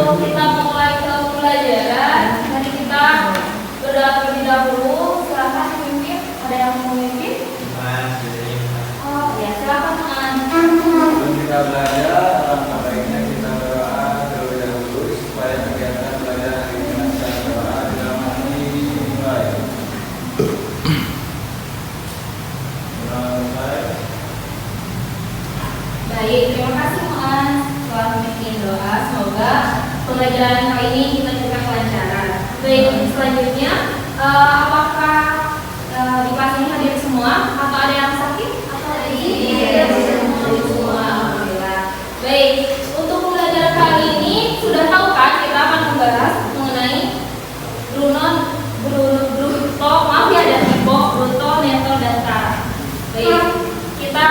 sebelum kita mulai ke pelajaran, mari kita berdoa terlebih dahulu. Silakan memimpin. Ada yang mau memimpin? Oh ya, silakan Mas. Sebelum kita belajar, alangkah baiknya kita berdoa terlebih dahulu supaya kegiatan belajar hari ini lancar. Berdoa dalam hati dimulai. Baik, terima kasih Mas telah membikin doa. Semoga pelajaran kali ini kita juga kelancaran. Baik, selanjutnya apakah di kelas ini hadir semua atau ada yang sakit? Atau ada yang semua? Alhamdulillah. Baik, untuk pelajaran kali ini sudah tahu kan kita akan membahas mengenai bruto, dan tipo, bruto, neto, dan tara. Baik, kita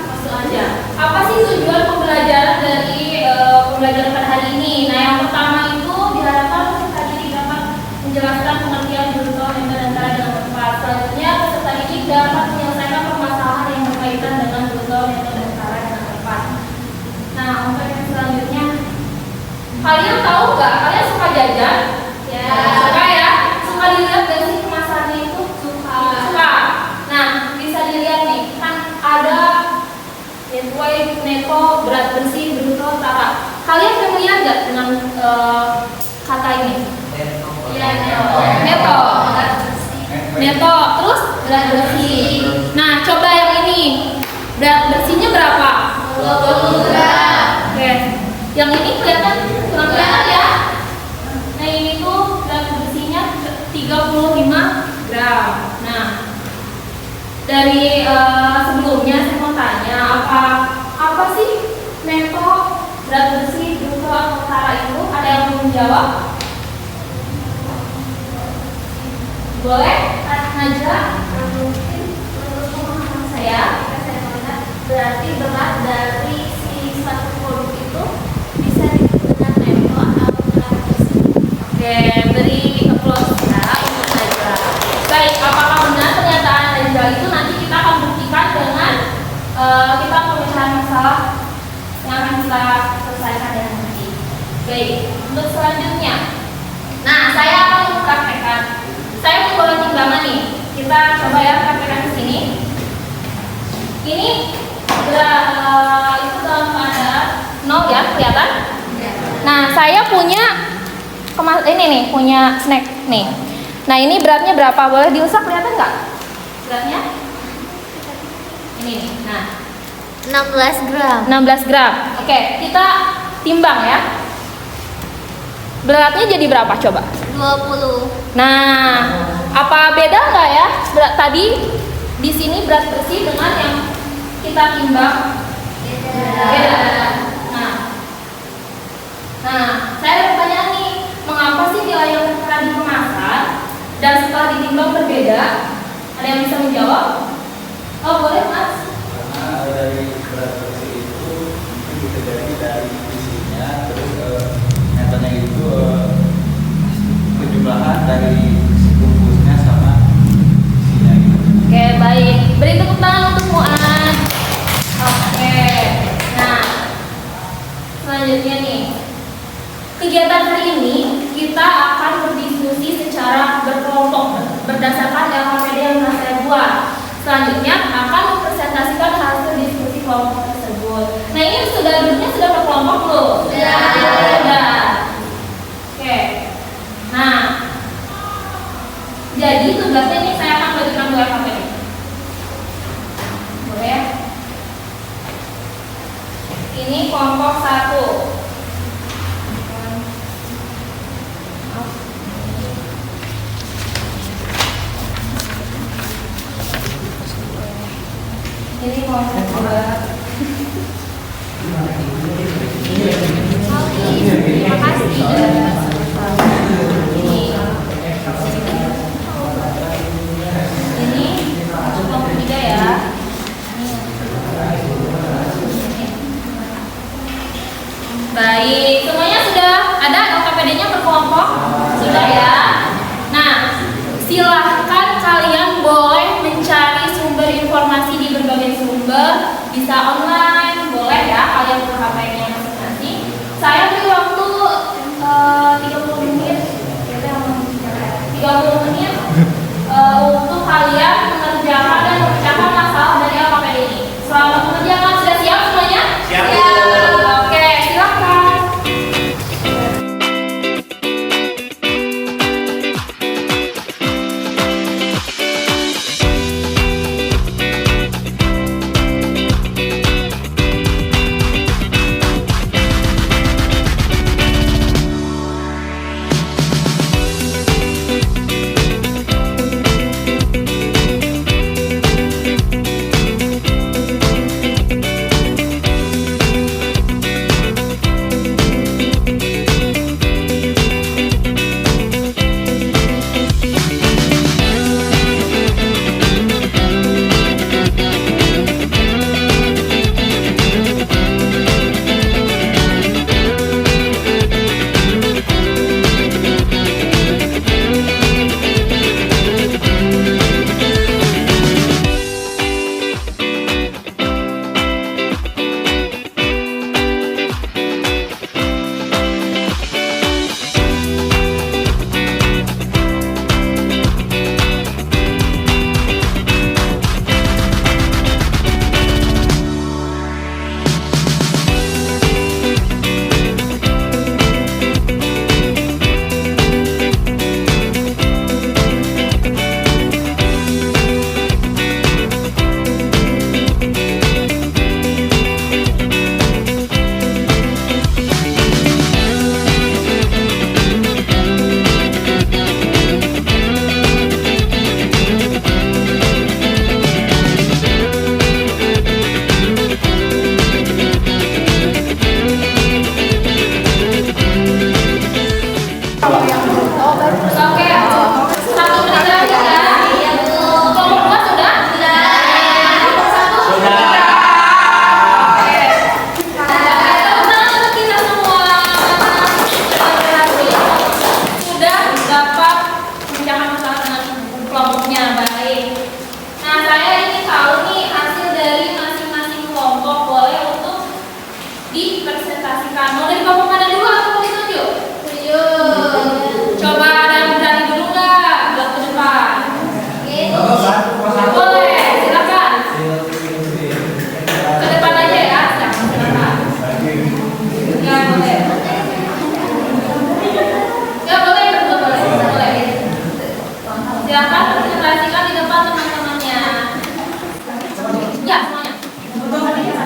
langsung aja. Apa sih tujuan pembelajaran dari pembelajaran pada hari ini? Nah, yang pertama itu diharapkan peserta didik dapat menjelaskan pengertian bruto, neto, dan tara dengan tepat. Selanjutnya, peserta didik dapat menyelesaikan permasalahan yang berkaitan dengan bruto, neto, dan tara dengan tepat. Nah, untuk yang selanjutnya, kalian tahu nggak? Kalian suka jajan? Ya. Suka ya? Suka dilihat gak sih kemasannya itu? Suka. Nah, bisa dilihat nih, kan ada sesuai neto, berat bersih, bruto, tara. Kalian familiar nggak dengan kata ini? Iya, neto. Neto, terus berat bersih. Nah, coba yang ini. Berat bersihnya berapa? 20 gram. Oke. Yang ini kelihatan kurang kelihatan ya? Nah, ini tuh berat bersihnya 35 gram. Nah, dari sebelumnya saya mau tanya apa sih neto, berat bersih, bruto, atau tara itu? Ada yang mau menjawab? Boleh? Najwa? Mungkin menurut pemahaman saya melihat berarti berat dari si satu produk itu bisa disebut dengan neto atau berat bersih. Oke, beri applause ya untuk Najwa. Baik, apakah benar pernyataan Najwa itu? Nanti kita akan buktikan dengan kita pemecahan masalah yang akan kita selesaikan dengan nanti. Baik, untuk selanjutnya, nah saya akan mempraktekkan. Saya membawa timbangan nih. Kita coba ya praktekkan di sini. Ini itu dalam keadaan 0 ya, kelihatan? Nah, saya punya ini nih, punya snack nih. Nah, ini beratnya berapa? Boleh diusap, kelihatan nggak? Beratnya? Ini nih. Nah, 16 gram. 16 gram. Oke, kita timbang ya. Beratnya jadi berapa coba? 20. Nah, apa beda nggak ya berat tadi di sini berat bersih dengan yang kita timbang? Beda. Nah, saya ada pertanyaan nih, mengapa sih nilai yang tertera di kemasan dan setelah ditimbang berbeda? Ada yang bisa menjawab? Oh, boleh Mas. Karena dari berat bersih itu mungkin bisa jadi dari isinya, terus netonya itu kejumlahan dari bungkusnya sama isinya gitu. Oke, baik. Beri tepuk tangan untuk Mu'an. Oke. Nah, selanjutnya nih. Kegiatan hari ini kita akan berdiskusi secara berkelompok berdasarkan LKPD yang telah saya buat. Selanjutnya akan mempresentasikan hasil diskusi kelompok tersebut. Nah, ini duduknya sudah berkelompok belum? Sudah. Oke. Nah, jadi tugasnya ini saya akan bagikan 2 LKPD. Boleh ya? Ini kelompok 1. Ini kelompok 2. Terima kasih. Ini kelompok 3 ya. Baik, semuanya sudah ada LKPD-nya berkelompok? Sudah ya. Nah, silahkan kalian boleh mencari sumber informasi di berbagai sumber, bisa online, boleh ya kalian buka HP-nya masing-masing. Saya beri waktu 30 menit untuk kalian mengerjakan dan memecahkan masalah dari LKPD ini. Selamat mengerjakan, sudah siap semuanya? Siap. Oke, silakan. Oke, 1 menit lagi ya. Kelompok 2 sudah? Satu? Oke. Tenang untuk kita semua. Sudah dapat memecahkan masalah dengan kelompoknya, baik. Nah, saya ingin tahu nih hasil dari masing-masing kelompok, boleh untuk dipresentasikan. Mau dari kelompok mana dulu atau ditunjuk? Coba ada yang berani dulu nggak? Buat ke depan. Boleh, silakan. Ke depan aja ya, silakan. Ya boleh. Ya boleh, berdua boleh. Boleh. Silakan presentasikan di depan teman-temannya. Ya, semuanya.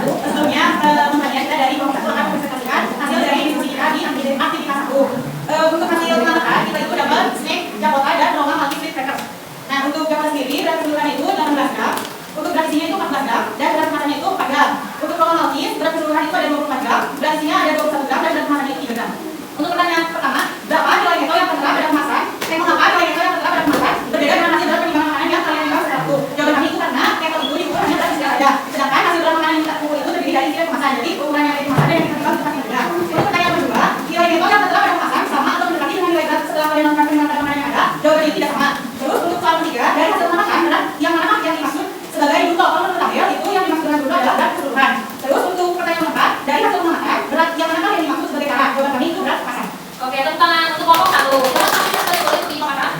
Tentunya teman-teman kita dari kelompok 1 akan presentasikan hasil dari diskusi kita di aktivitas 1. Untuk hasil teman-teman kita itu dapat snack, Jakota dan Roma multi sweet cracker. Nah, untuk Jakota sendiri berat keseluruhan itu 18 gram, untuk berat isinya itu 14 gram dan berat kemasannya itu 4 gram. Untuk Roma multi berat keseluruhan itu ada 24 gram, berat isinya ada 21 gram dan berat kemasannya itu 3 gram. Untuk pertanyaan pertama, berapa nilai netto yang tertera pada kemasan? Tema apa nilai netto yang tertera pada kemasan? Berbeda dengan hasil berat penimbangan makanan yang kalian timbang secara utuh. Jawaban kami itu karena netto itu diukur hanya berat yang ada, sedangkan hasil berat makanan yang kita ukur itu terdiri dari setiap kemasan. Jadi ukuran yang ada di kemasan dan yang kita timbang itu pasti berbeda. Untuk pertanyaan kedua, nilai netto yang tertera pada kemasan sama atau mendekati dengan nilai berat setelah kalian melakukan penimbangan pada makanan yang ada? Jawabannya itu tidak sama. Terus untuk soal ketiga, dari hasil makan berat yang mana yang dimaksud sebagai bruto kalau menurut tabel itu yang dimaksud dengan bruto adalah berat keseluruhan. Terus untuk pertanyaan keempat, dari hasil makan berat yang mana yang dimaksud sebagai karat? Jawaban kami itu berat kemasan. Oke, tepuk tangan untuk kelompok 1. Kelompok 1 kita boleh lebih makan.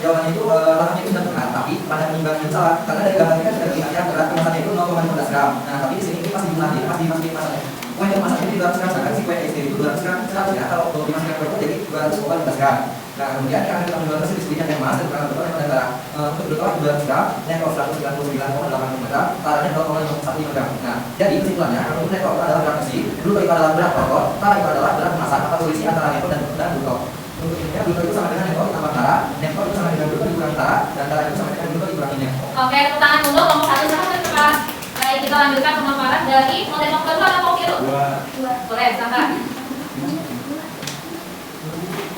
Jawabannya itu langkahnya itu sudah benar, tapi pada penimbangan itu salah karena dari gambarnya kan sudah dilihat berat kemasannya itu 0,15 gram. Nah, tapi di sini ini pasti jumlahnya pasti dimasukin kemasannya. Kue yang kemasannya itu 200 gram, sedangkan si kue SD itu 200 gram ya. Kalau dimasukkan kue itu jadi 215 gram. Nah, kemudian karena kita menjual distribusinya yang mana dan karena betul yang antara untuk bruto 200 gram, netto 199,8 gram, taranya 0,51 gram. Nah, jadi kesimpulannya kalau netto adalah berat isi, bruto itu adalah berat pokok, tara itu adalah berat kemasan atau selisih antara netto dan bruto. Untuk ini bruto itu sama dengan netto ditambah tara, netto itu sama dengan bruto dikurangi tara, dan tara itu sama dengan bruto dikurangi netto. Oke, tepuk tangan dulu kelompok 1 silakan keras. Baik, kita lanjutkan pemaparan dari model nomor 2 atau kiro? 2. Boleh, silakan.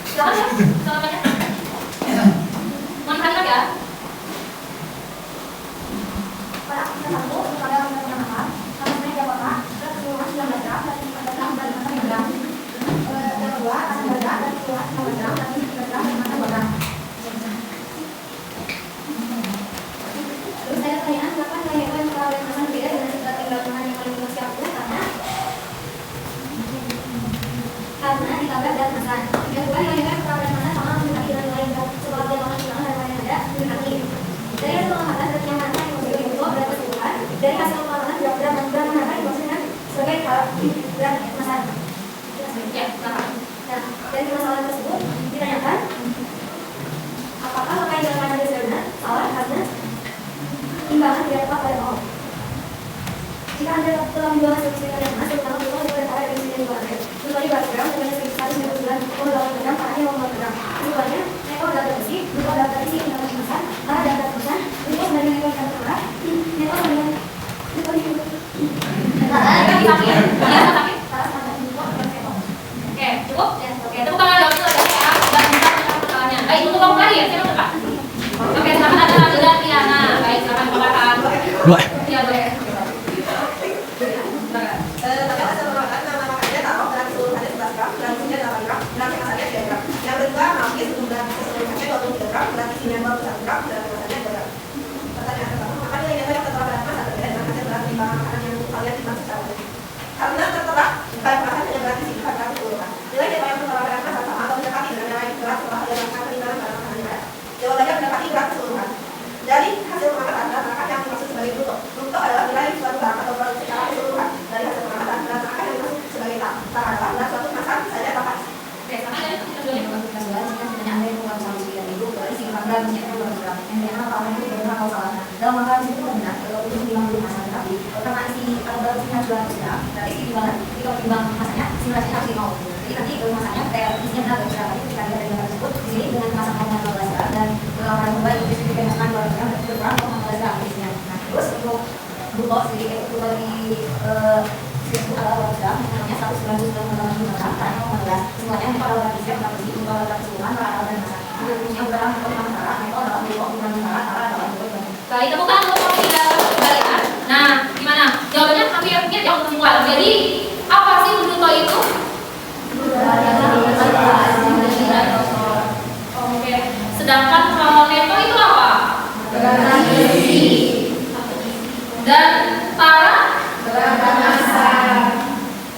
Silakan ya, silakan ya. Mohon kalimat ya. Pada aktivitas 1, untuk pada yang makan, sama sebenarnya Jakota, berat keseluruhan 19 gram, dan 14 gram, dan 5 gram. Yang kedua, ada 19 gram, dan keseluruhan 15 gram, dan 3 gram, dan 2 gram. Terus ada pertanyaan, berapa nilai netto yang telah oleh kemasan berat kemasan. Yang kedua dibandingkan keterangan kemasan sama mendekati dengan nilai berat setelah dia melakukan timbangan dan nilai yang ada mendekati. Dari hasil pengamatan berat yang mana yang memiliki bentuk berat keseluruhan. Dari hasil pengamatan berat mana yang dimaksudkan sebagai berat kemasan. Ya, silakan. Nah, dari permasalahan tersebut ditanyakan apakah langkah yang dilakukan tadi sudah benar? Salah karena timbangan tidak tepat pada nol. Jika Anda telah menjual hasil pemeriksaan yang emas, terutama berupa hasil antara dari sini dua gram, kecuali berat gram sebanyak 199,8 gram, karena 50 gram. Keduanya, nekor data besi, berupa data besi yang dapat kemasan, arah data kemasan, berupa dari nekor data terang, nekor dengan nekor di Oke, cukup? Oke, tepuk tangan dong untuk ya. Sudah bisa menjawab pertanyaannya. Baik, untuk kamu tadi ya, siapa Pak? Oke, silakan ada Ratu dan Tiana. Baik, silakan silakan. Iya, boleh. Tapi hasil pengamatan nama makanya taruh berat keseluruhannya 11 gram, berat isinya 8 gram, berat kemasannya 3 gram. Yang kedua, nafis untuk berat keseluruhannya 23 gram, berat isinya 21 gram, berat kemasannya 2 gram. Pertanyaan pertama, maka nilai yang tertera pada emas atau tidak dengan hasil berat timbangan makanan yang kalian timbang secara utuh. Karena tertera bahan kemasan hanya berat isi bukan berat keseluruhan. Nilai yang tertera pada emas sama atau mendekati dengan nilai berat setelah ada melakukan timbangan pada makanan yang berat. Jawabannya mendekati berat keseluruhan. Dari hasil pengamatan berat makanan yang dimaksud sebagai bruto. Bruto adalah nilai suatu barang atau produk secara keseluruhan. Dari hasil pengamatan berat makanan yang dimaksud sebagai taraf adalah suatu kemasan misalnya dapat. Oke, sama ya. Kita dulu ya. Dalam makanan itu benar untuk timbang kemasan, tapi karena isi kalau isinya 200 gram, berarti isi timbangan jika timbang kemasannya simulasi harus 5. Jadi nanti kemasannya kayak isinya berapa gram, itu ketika dia ada tersebut di sini dengan kemasan 0,15 gram dan orang kembali itu diberikan 200 gram dan kurang 0,15 gram isinya. Nah terus untuk bruto sedikit itu bagi 1.200 gram, namanya 199,5 gram karena 15 semuanya itu adalah isinya berapa sih untuk adalah keseluruhan rata dan masa. Yang berapa untuk antara itu adalah bukan antara adalah Baik, tepuk tangan untuk tidak kembalian. Nah, gimana? Jawabannya hampir yang kesimpulan. Jadi, apa sih bruto itu? Oke. Sedangkan kalau neto itu apa? Dan para?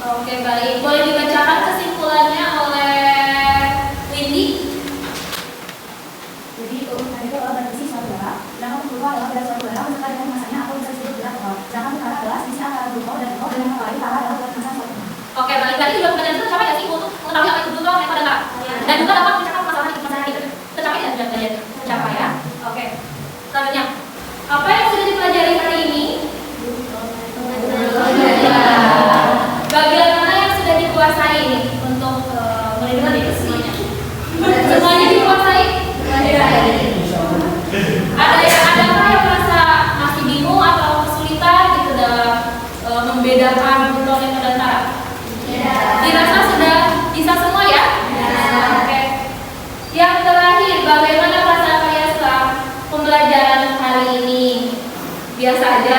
Oke, baik. Boleh dibacakan kesimpulannya oleh Windy? Jadi keuntungan itu adalah berisi suatu barang, sedangkan bruto adalah berat suatu barang beserta dengan kemasannya atau bisa disebut berat total. Sedangkan perkara adalah sisi antara bruto dan nol dan yang lain para adalah berat kemasan suatu barang. Oke, baik. Tadi juga pertanyaan itu tercapai nggak sih untuk mengetahui apa itu bruto, neto, dan para? Dan juga dapat mencatat masalah itu tercapai dan sudah tercapai ya. Oke. Selanjutnya, apa yang sudah dipelajari hari ini? Bagian mana yang sudah dikuasai untuk mulai dari semuanya? Semuanya dikuasai? Adakah yang merasa masih bingung atau kesulitan gitu dalam membedakan bruto, neto, dan para? Dirasa sudah bisa semua ya? Oke. Yang terakhir, bagaimana perasaan kalian setelah pembelajaran hari ini? Biasa aja?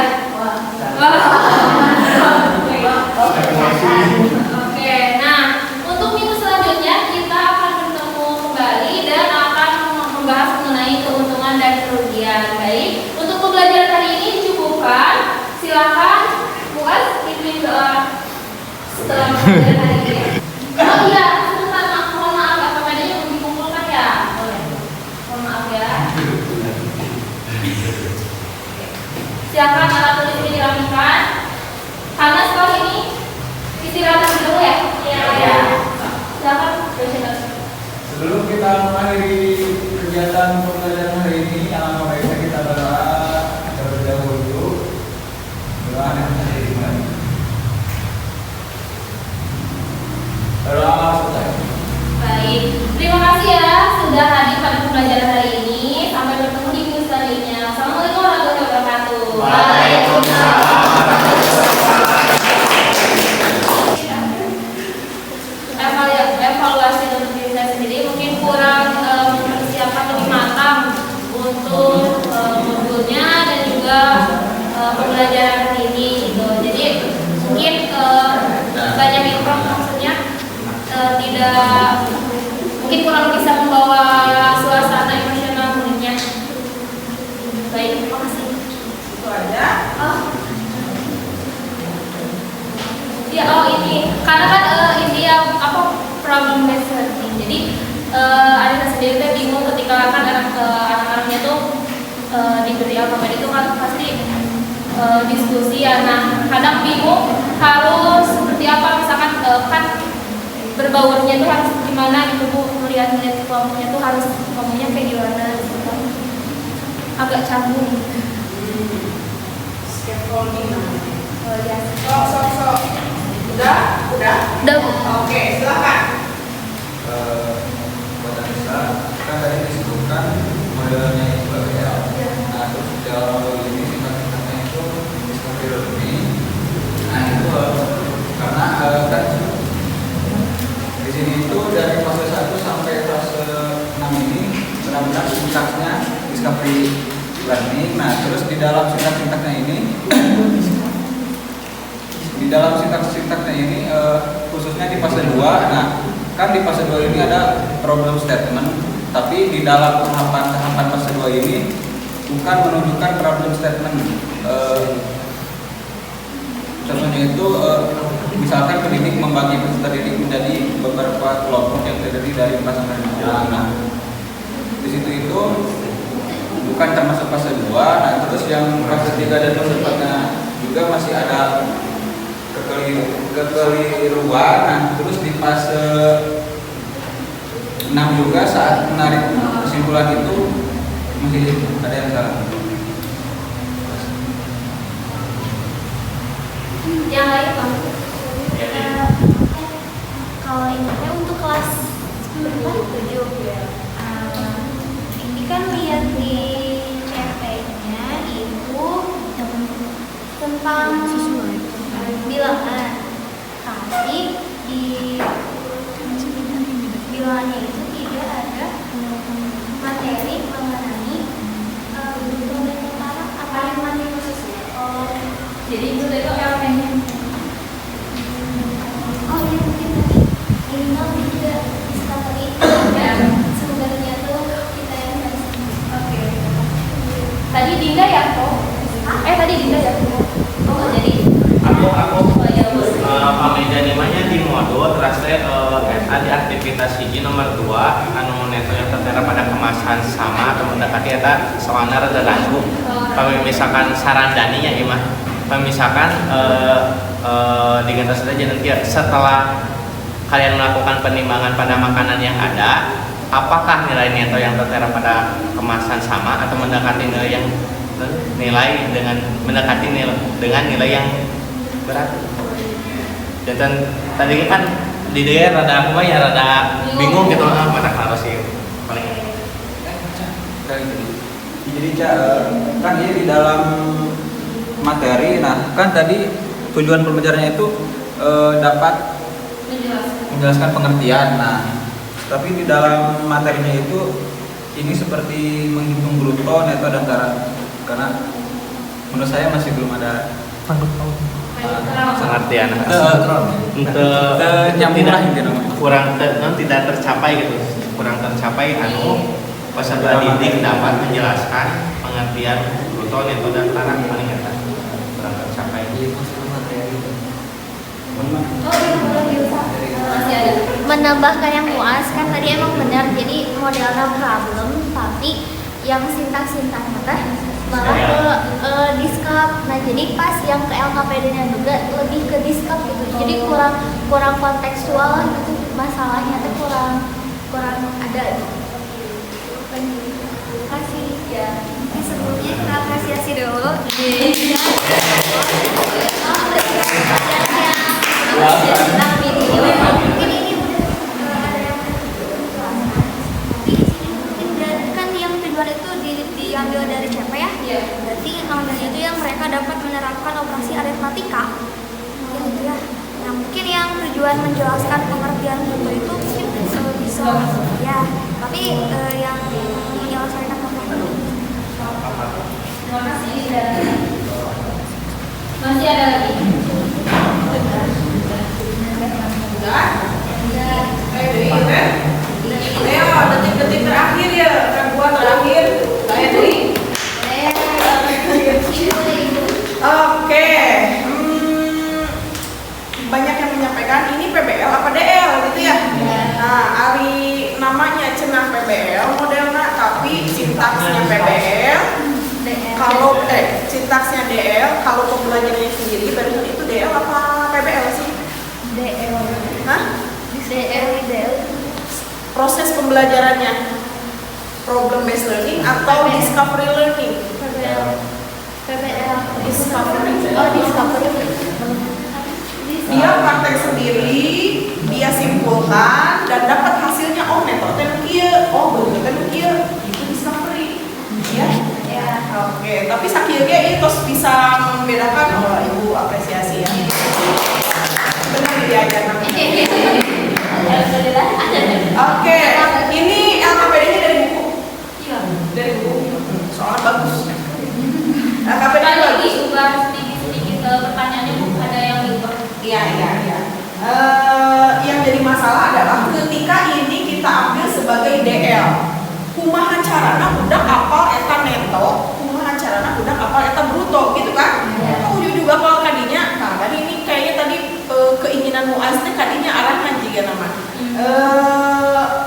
Oke, nah untuk minggu selanjutnya kita akan bertemu kembali dan akan membahas mengenai keuntungan dan kerugian. Baik, untuk pembelajaran hari ini dicukupkan. Silakan buat pimpin doa setelah pembelajaran hari ini. Oh iya, sebentar, mohon maaf, apa medannya belum dikumpulkan ya? Boleh. Mohon maaf ya. Silakan alat tulis ini dirapikan. Karena setelah ini istirahat dulu ya. Iya. Silakan dosen. Sebelum kita mengakhiri kegiatan pembelajaran hari ini, alangkah baiknya kita berdoa terlebih dahulu. Doa yang tadi dimulai. Berdoa selesai. Baik, terima kasih ya sudah hadir pada pembelajaran hari ini. Sampai bertemu di minggu selanjutnya. Assalamualaikum warahmatullahi wabarakatuh. Waalaikumsalam. Evaluasi untuk diri saya sendiri mungkin kurang mempersiapkan lebih matang untuk modulnya dan juga pembelajaran hari ini gitu. Jadi mungkin banyak improv maksudnya tidak mungkin kurang bisa membawa suasana emosional muridnya. Baik, terima kasih. Itu aja. Ya, ini karena kan ini yang apa kurang mempeserti. Jadi Anissa sendiri tuh bingung ketika kan anak-anaknya tuh diberi alfabet itu kan pasti diskusi ya. Nah kadang bingung harus seperti apa, misalkan kan berbaurnya tuh harus gimana gitu Bu, melihat kelompoknya tuh harus ngomongnya kayak gimana gitu. Agak canggung. Scaffolding. Oh ya. Sok. Udah? Udah, Bu. Oke, silakan. Buat Anissa, kan tadi disebutkan modelnya itu PBL. Nah, terus di dalam model ini singkat-singkatnya itu discovery learning. Nah, itu karena kan di sini itu dari fase 1 sampai fase 6 ini benar-benar sintaksnya discovery learning. Nah, terus di dalam sintak-sintaknya ini khususnya di fase 2. Nah, kan di fase 2 ini ada problem statement, tapi di dalam tahapan fase 2 ini bukan menunjukkan problem statement. Contohnya itu misalkan pendidik membagi peserta didik menjadi beberapa kelompok yang terdiri dari 4 sampai 5 orang. Nah, di situ itu bukan termasuk fase 2. Nah, terus yang fase 3 dan fase 4-nya juga masih ada kekeliruan. Nah, terus di fase 6 juga saat menarik kesimpulan itu masih ada yang salah. Yang lain Pak? Kalau ini teh untuk kelas 7 ya. Ini kan lihat di CP-nya itu tentang bilangan, tapi di bilangannya itu tidak ada materi mengenai bruto dan netara. Apa yang materi khususnya? Jadi itu elemennya. Oh iya, mungkin tadi minimal juga discovery ya. Sebenarnya tuh kita yang harus. Oke. Tadi Dinda ya kok? Tadi Dinda ya kok? Oh jadi Aku oh ya Bu. pameja nimanya di modul terus SA di aktivitas hiji nomor 2 anu neto yang tertera pada kemasan sama atau mendekati eta soalnya rada lagu. Misalkan saran daninya gimana? Misalkan diganti saja nanti setelah kalian melakukan penimbangan pada makanan yang ada, apakah nilai neto yang tertera pada kemasan sama atau mendekati nilai dengan nilai yang berat. Dan tadi kan di dia rada aku mah ya rada bingung gitu mata harus sih paling. Jadi kan ini di dalam materi. Nah, kan tadi tujuan pembelajarannya itu dapat menjelaskan pengertian. Nah, tapi di dalam materinya itu ini seperti menghitung bruto, neto, dan netara. Karena menurut saya masih belum ada pengertian untuk tidak tercapai gitu, kurang tercapai peserta didik dapat menjelaskan pengertian bruto, neto, dan netara paling atas kurang tercapai. Masih ada. Menambahkan yang muas kan tadi emang benar, jadi modelnya problem tapi yang sintak-sintaknya teh malah ke diskap. Nah jadi pas yang ke LKPD-nya juga lebih ke diskap gitu, jadi kurang kontekstual gitu, masalahnya tuh kurang ada gitu. Terima kasih ya. Sebelumnya kita apresiasi dulu. Mungkin ini udah ada yang tapi di sini mungkin kan yang tujuan itu diambil dari CP ya. Iya. Berarti namanya itu yang mereka dapat menerapkan operasi aritmatika. Mungkin itu ya. Nah mungkin yang tujuan menjelaskan pengertian bruto itu mungkin bisa ya. Tapi yang menyelesaikan masalah. Terima kasih Dinda. Masih ada lagi? Ayo, detik-detik terakhir ya, gua terakhir. Saya Dwi. Oke. Banyak yang menyampaikan ini PBL apa DL gitu ya? proses pembelajarannya, problem based learning atau discovery learning? PBL. Discovery. Oh, discovery. Dia praktek sendiri, dia simpulkan dan dapat hasilnya. Oh, metode kieu, oh bentuknya kieu, itu discovery. Ya. Ya. Oke, tapi sakieuge itu bisa membedakan. Oh, Ibu apresiasi ya. Benar diajar namanya. Alhamdulillah. Oke, ini LKPD-nya dari buku. Iya. Dari buku. Soalnya bagus. LKPD-nya Kalau bagus. diubah sedikit-sedikit pertanyaannya ada yang diubah. Iya. Yang jadi masalah adalah ketika ini kita ambil sebagai DL. Kumaha carana budak apal eta neto, kumaha carana budak apal eta bruto, gitu kan? Oh, juga apal kadinya. Nah, tadi ini kayaknya tadi keinginan Muaz teh kadinya arahan juga nama.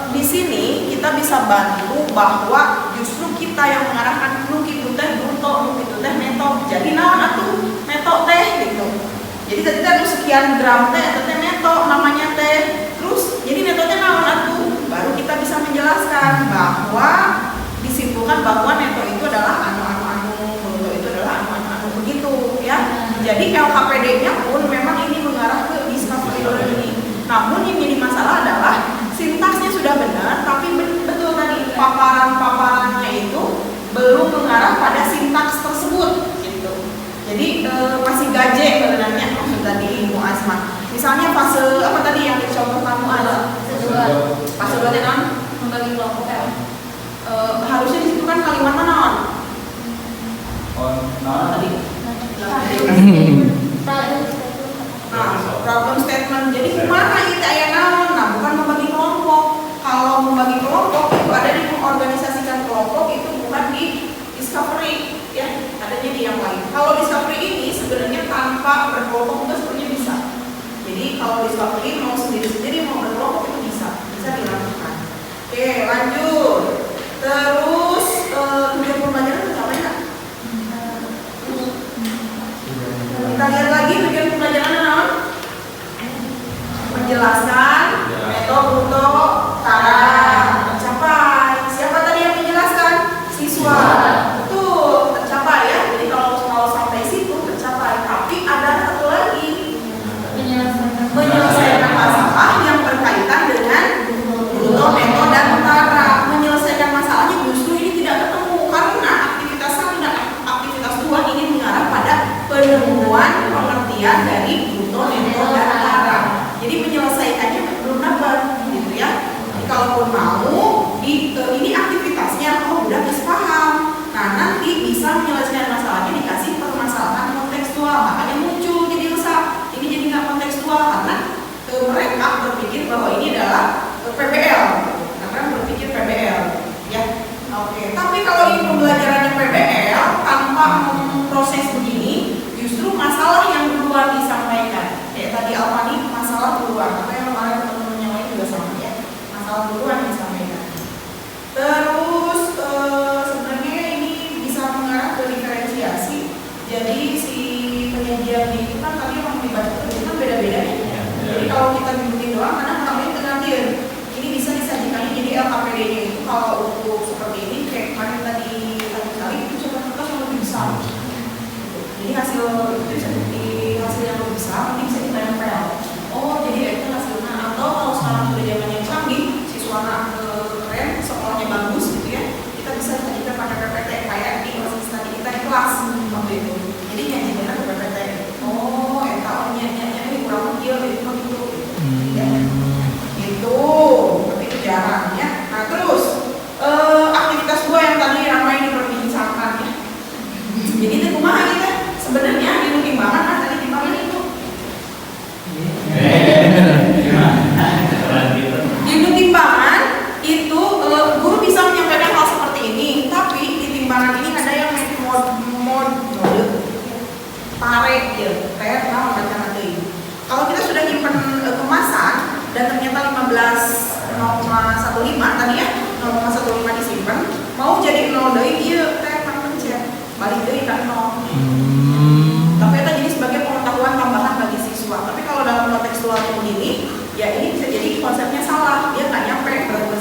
Di sini kita bisa bantu bahwa justru kita yang mengarahkan nu kitu teh bruto, nu kitu teh neto. Jadi naon atuh neto teh gitu. Jadi tadi teh sekian gram teh eta teh neto namanya teh. Terus jadi neto teh naon atuh? Baru kita bisa menjelaskan bahwa disimpulkan bahwa neto itu adalah anu, bruto itu adalah anu begitu ya. Jadi LKPD-nya pun memang ini mengarah ke discovery learning. Namun yang jadi masalah adalah sintaksnya sudah benar, tapi betul tadi paparan-paparannya itu belum mengarah pada sintaks tersebut gitu. Jadi masih gaje sebenarnya maksud tadi Muaz. Misalnya fase apa tadi yang dicontohkan Muaz? Fase 2 teh Membagi kelompok ya. Harusnya di situ kan kalimatnya naon? Tadi. Nah, problem statement. Jadi kumaha ieu teh aya naon? Nah, bukan membagi kelompok. Kalau membagi kelompok itu ada di mengorganisasikan kelompok, itu bukan di discovery ya, adanya di yang lain. Kalau discovery ini sebenarnya tanpa berkelompok itu sebenarnya bisa. Jadi kalau discovery mau sendiri-sendiri mau berkelompok itu bisa dilakukan. Oke, lanjut. Terus tujuan pembelajaran tercapai nggak? Kita lihat lagi tujuan pembelajaran naon? Menjelaskan metode bruto cara tercapai. Siapa tadi yang menjelaskan? Siswa. Betul, tercapai ya. Jadi kalau sampai situ tercapai. Tapi ada satu lagi, menyelesaikan masalah yang berkaitan dengan bruto, neto, dan utara. Menyelesaikan masalahnya justru ini tidak ketemu karena aktivitas 1 dan aktivitas 2 ini mengarah pada penemuan pengertian dari bruto, neto, dan utara. Jadi menyelesaikannya belum dapat gitu ya. Jadi kalaupun mau ini aktivitasnya udah bisa paham. Nah, nanti bisa menyelesaikan masalahnya dikasih permasalahan kontekstual, makanya muncul jadi rusak. Ini jadi nggak kontekstual karena mereka berpikir bahwa ini adalah PBL, karena berpikir PBL ya. Oke, tapi kalau ini pembelajarannya PBL tanpa memproses begini, justru masalah yang duluan disampaikan. Kayak tadi Alfani masalah duluan, atau yang kemarin teman-teman yang lain juga sama ya, masalah duluan yang disampaikan. Terus sebenarnya ini bisa mengarah ke diferensiasi. Jadi si penyajian itu kan tadi yang dibaca itu kan beda-beda ya. Jadi kalau kita bimbing doang, karena kalian tenangin, ini bisa disajikan jadi LKPD-nya itu kalau untuk seperti ini kayak kemarin tadi kali itu coba kertas yang lebih besar. Jadi hasil itu bisa di hasil yang lebih besar nanti bisa ditempel. Oh jadi itu hasilnya. Atau kalau sekarang sudah zamannya canggih, siswana keren, sekolahnya bagus gitu ya, kita bisa sajikan pakai PPT kayak di proses tadi kita di kelas waktu itu. Jadi nyanyikan ke PPT. Oh, ini kurang kecil itu begitu. Itu, tapi itu jarang ya. Nah terus aktivitas 2 yang tadi ramai diperbincangkan ya. Jadi itu kumaha kita sebenarnya di timbangan tadi timbangan itu. Di timbangan itu guru bisa menyampaikan hal seperti ini, tapi di timbangan ini ada yang mode tarik ya, kayak mau baca nanti. Kalau kita sudah nyimpen kemasan dan ternyata 15,15 tadi ya, 0,15 disimpan, mau jadi 0 deui ieu teh pencet, balik deui ka 0. Tapi itu jadi sebagai pengetahuan tambahan bagi siswa. Tapi kalau dalam kontekstual begini, ya ini bisa jadi konsepnya salah, dia nggak nyampe berapa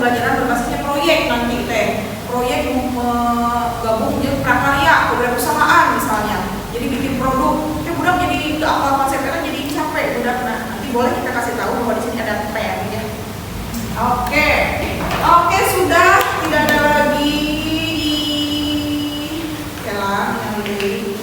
pembelajaran berbasisnya proyek nanti teh. Proyek gabung jeung prakarya, kewirausahaan misalnya. Jadi bikin produk. Budak jadi apa konsepnya jadi capek budak. Nah, nanti boleh kita kasih tahu bahwa di sini ada PM ya. Oke, sudah tidak ada lagi di yang lebih